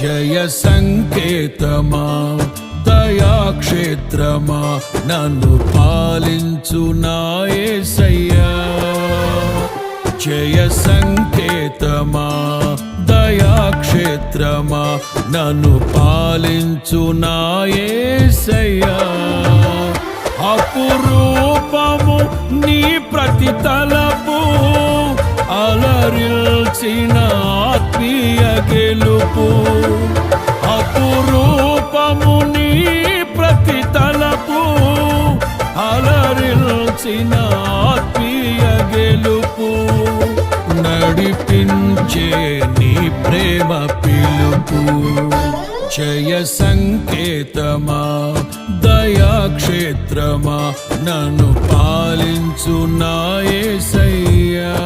జయ సంకేతమా దయాక్షేత్రమా నన్ను పాలించు నా యేసయ్యా. జయ సంకేతమా దయాక్షేత్రమా నన్ను పాలించు నా యేసయ్యా. అపురూపము నీ ప్రతి తలపు అలరిల్చిన ఆత్మీయ గెలుపు. అపురూపము నీ ప్రతి తలపు అలరిల్చిన ఆత్మీయ గెలుపు. నడిపించే నీ ప్రేమ పిలుపు. జయ సంకేతమా దయాక్షేత్రమా నన్ను పాలించు నా యేసయ్యా.